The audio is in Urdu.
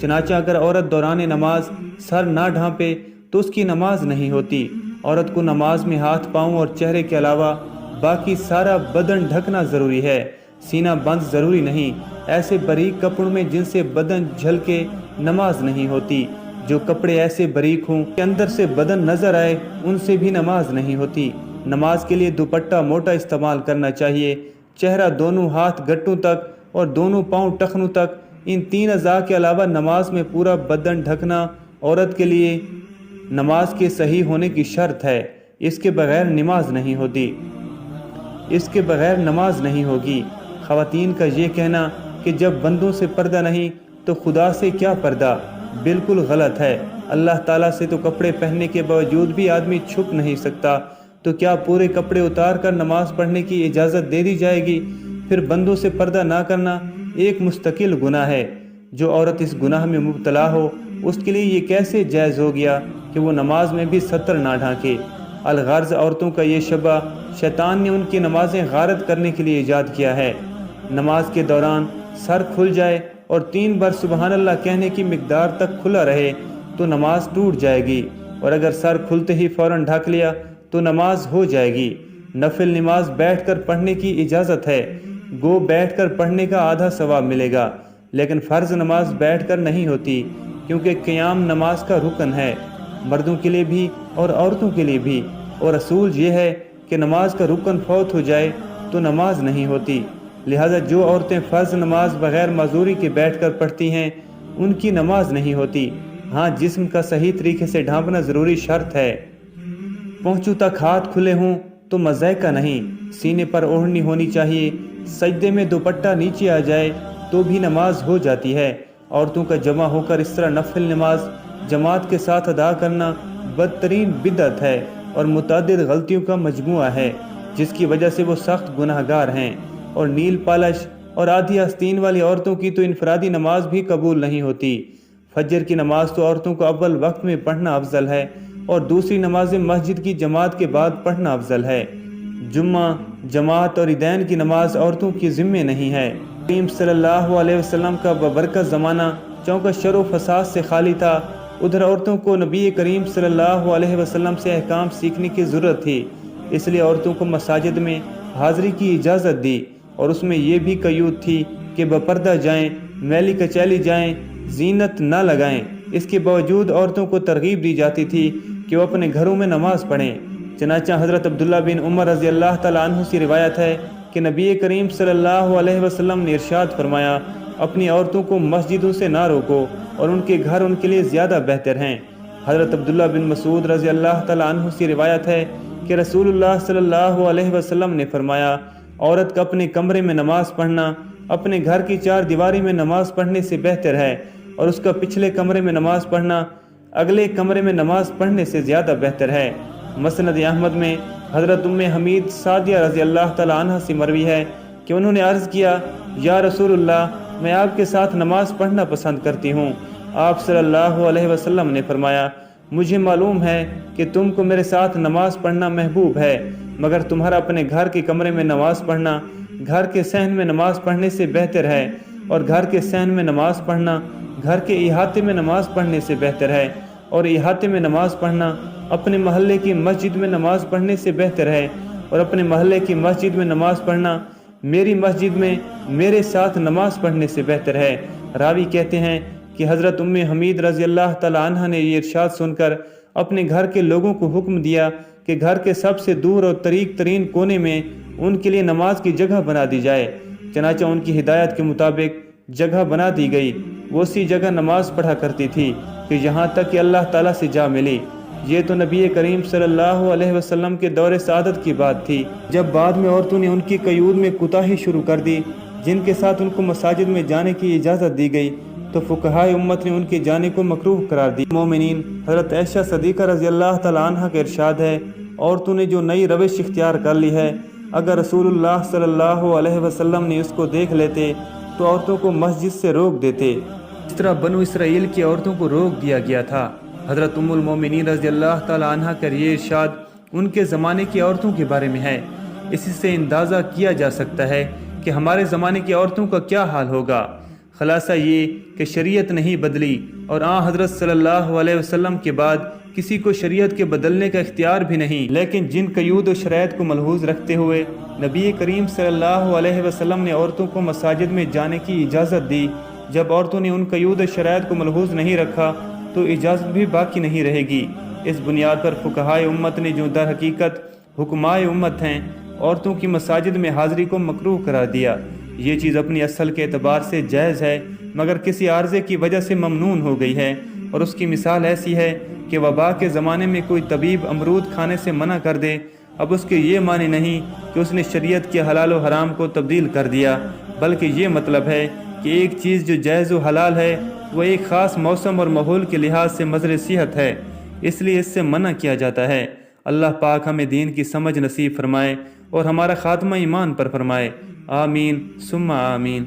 چنانچہ اگر عورت دوران نماز سر نہ ڈھانپے تو اس کی نماز نہیں ہوتی۔ عورت کو نماز میں ہاتھ پاؤں اور چہرے کے علاوہ باقی سارا بدن ڈھکنا ضروری ہے، سینہ بند ضروری نہیں۔ ایسے باریک کپڑوں میں جن سے بدن جھلکے نماز نہیں ہوتی۔ جو کپڑے ایسے باریک ہوں کہ اندر سے بدن نظر آئے، ان سے بھی نماز نہیں ہوتی۔ نماز کے لیے دوپٹہ موٹا استعمال کرنا چاہیے۔ چہرہ، دونوں ہاتھ گھٹنوں تک اور دونوں پاؤں ٹخنوں تک، ان 3 اعضاء کے علاوہ نماز میں پورا بدن ڈھکنا عورت کے لیے نماز کے صحیح ہونے کی شرط ہے۔ اس کے بغیر نماز نہیں ہوتی، اس کے بغیر نماز نہیں ہوگی۔ خواتین کا یہ کہنا کہ جب بندوں سے پردہ نہیں تو خدا سے کیا پردہ، بالکل غلط ہے۔ اللہ تعالیٰ سے تو کپڑے پہننے کے باوجود بھی آدمی چھپ نہیں سکتا، تو کیا پورے کپڑے اتار کر نماز پڑھنے کی اجازت دے دی جائے گی؟ پھر بندوں سے پردہ نہ کرنا ایک مستقل گناہ ہے۔ جو عورت اس گناہ میں مبتلا ہو، اس کے لیے یہ کیسے جائز ہو گیا کہ وہ نماز میں بھی ستر نہ ڈھانکے؟ الغرض عورتوں کا یہ شبہ شیطان نے ان کی نمازیں غارت کرنے کے لیے ایجاد کیا ہے۔ نماز کے دوران سر کھل جائے اور 3 بار سبحان اللہ کہنے کی مقدار تک کھلا رہے تو نماز ٹوٹ جائے گی، اور اگر سر کھلتے ہی فوراً ڈھک لیا تو نماز ہو جائے گی۔ نفل نماز بیٹھ کر پڑھنے کی اجازت ہے، گو بیٹھ کر پڑھنے کا آدھا ثواب ملے گا، لیکن فرض نماز بیٹھ کر نہیں ہوتی، کیونکہ قیام نماز کا رکن ہے، مردوں کے لیے بھی اور عورتوں کے لیے بھی، اور اصول یہ ہے کہ نماز کا رکن فوت ہو جائے تو نماز نہیں ہوتی۔ لہذا جو عورتیں فرض نماز بغیر معذوری کے بیٹھ کر پڑھتی ہیں، ان کی نماز نہیں ہوتی۔ ہاں، جسم کا صحیح طریقے سے ڈھانپنا ضروری شرط ہے۔ پہنچوں تک ہاتھ کھلے ہوں تو مضائقہ نہیں، سینے پر اوڑھنی ہونی چاہیے، سجدے میں دوپٹہ نیچے آ جائے تو بھی نماز ہو جاتی ہے۔ عورتوں کا جمع ہو کر اس طرح نفل نماز جماعت کے ساتھ ادا کرنا بدترین بدعت ہے اور متعدد غلطیوں کا مجموعہ ہے، جس کی وجہ سے وہ سخت گناہ گار ہیں۔ اور نیل پالش اور آدھی آستین والی عورتوں کی تو انفرادی نماز بھی قبول نہیں ہوتی۔ فجر کی نماز تو عورتوں کو اول وقت میں پڑھنا افضل ہے، اور دوسری نمازیں مسجد کی جماعت کے بعد پڑھنا افضل ہے۔ جمعہ، جماعت اور عیدین کی نماز عورتوں کی ذمہ نہیں ہے۔ کریم صلی اللہ علیہ وسلم کا ببرکت زمانہ چونکہ شر و فساد سے خالی تھا، ادھر عورتوں کو نبی کریم صلی اللہ علیہ وسلم سے احکام سیکھنے کی ضرورت تھی، اس لیے عورتوں کو مساجد میں حاضری کی اجازت دی، اور اس میں یہ بھی قیود تھی کہ بپردہ جائیں، میلی کچیلی جائیں، زینت نہ لگائیں۔ اس کے باوجود عورتوں کو ترغیب دی جاتی تھی کہ وہ اپنے گھروں میں نماز پڑھیں۔ چنانچہ حضرت عبداللہ بن عمر رضی اللہ تعالیٰ عنہ سے روایت ہے کہ نبی کریم صلی اللہ علیہ وسلم نے ارشاد فرمایا، اپنی عورتوں کو مسجدوں سے نہ روکو، اور ان کے گھر ان کے لیے زیادہ بہتر ہیں۔ حضرت عبداللہ بن مسعود رضی اللہ تعالیٰ عنہ سے روایت ہے کہ رسول اللہ صلی اللہ علیہ وسلم نے فرمایا، عورت کا اپنے کمرے میں نماز پڑھنا اپنے گھر کی 4 دیواری میں نماز پڑھنے سے بہتر ہے، اور اس کا پچھلے کمرے میں نماز پڑھنا اگلے کمرے میں نماز پڑھنے سے زیادہ بہتر ہے۔ مسند احمد میں حضرت ام حمید سعدیہ رضی اللہ تعالیٰ عنہ سے مروی ہے کہ انہوں نے عرض کیا، یا رسول اللہ، میں آپ کے ساتھ نماز پڑھنا پسند کرتی ہوں۔ آپ صلی اللہ علیہ وسلم نے فرمایا، مجھے معلوم ہے کہ تم کو میرے ساتھ نماز پڑھنا محبوب ہے، مگر تمہارا اپنے گھر کے کمرے میں نماز پڑھنا گھر کے صحن میں نماز پڑھنے سے بہتر ہے، اور گھر کے صحن میں نماز پڑھنا گھر کے احاطے میں نماز پڑھنے سے بہتر ہے، اور احاطے میں نماز پڑھنا اپنے محلے کی مسجد میں نماز پڑھنے سے بہتر ہے، اور اپنے محلے کی مسجد میں نماز پڑھنا میری مسجد میں میرے ساتھ نماز پڑھنے سے بہتر ہے۔ راوی کہتے ہیں کہ حضرت ام حمید رضی اللہ تعالیٰ عنہ نے یہ ارشاد سن کر اپنے گھر کے لوگوں کو حکم دیا کہ گھر کے سب سے دور اور طریق ترین کونے میں ان کے لیے نماز کی جگہ بنا دی جائے۔ چنانچہ ان کی ہدایت کے مطابق جگہ بنا دی گئی، وہ اسی جگہ نماز پڑھا کرتی تھی کہ یہاں تک کہ اللہ تعالیٰ سے جا ملی۔ یہ تو نبی کریم صلی اللہ علیہ وسلم کے دور سعادت کی بات تھی، جب بعد میں عورتوں نے ان کی قیود میں کوتاہی شروع کر دی، جن کے ساتھ ان کو مساجد میں جانے کی اجازت دی گئی، تو فقہائے امت نے ان کے جانے کو مکروہ قرار دی۔ مومنین حضرت عائشہ صدیقہ رضی اللہ تعالیٰ عنہ کا ارشاد ہے، عورتوں نے جو نئی روش اختیار کر لی ہے، اگر رسول اللہ صلی اللہ علیہ وسلم نے اس کو دیکھ لیتے تو عورتوں کو مسجد سے روک دیتے، اس طرح بنو اسرائیل کی عورتوں کو روک دیا گیا تھا۔ حضرت ام المومنین رضی اللہ تعالیٰ عنہ کا یہ ارشاد ان کے زمانے کی عورتوں کے بارے میں ہے۔ اسی سے اندازہ کیا جا سکتا ہے کہ ہمارے زمانے کی عورتوں کا کیا حال ہوگا۔ خلاصہ یہ کہ شریعت نہیں بدلی اور حضرت صلی اللہ علیہ وسلم کے بعد کسی کو شریعت کے بدلنے کا اختیار بھی نہیں، لیکن جن قیود و شرائط کو ملحوظ رکھتے ہوئے نبی کریم صلی اللہ علیہ وسلم نے عورتوں کو مساجد میں جانے کی اجازت دی، جب عورتوں نے ان قیود و شرائط کو ملحوظ نہیں رکھا تو اجازت بھی باقی نہیں رہے گی۔ اس بنیاد پر فقہائے امت نے جو در حقیقت حکمائے امت ہیں، عورتوں کی مساجد میں حاضری کو مکروہ قرار دیا۔ یہ چیز اپنی اصل کے اعتبار سے جائز ہے، مگر کسی عارضے کی وجہ سے ممنون ہو گئی ہے، اور اس کی مثال ایسی ہے کہ وبا کے زمانے میں کوئی طبیب امرود کھانے سے منع کر دے، اب اس کے یہ معنی نہیں کہ اس نے شریعت کے حلال و حرام کو تبدیل کر دیا، بلکہ یہ مطلب ہے کہ ایک چیز جو جائز و حلال ہے وہ ایک خاص موسم اور ماحول کے لحاظ سے مضر صحت ہے، اس لیے اس سے منع کیا جاتا ہے۔ اللہ پاک ہمیں دین کی سمجھ نصیب فرمائے اور ہمارا خاتمہ ایمان پر فرمائے، آمین ثم آمین۔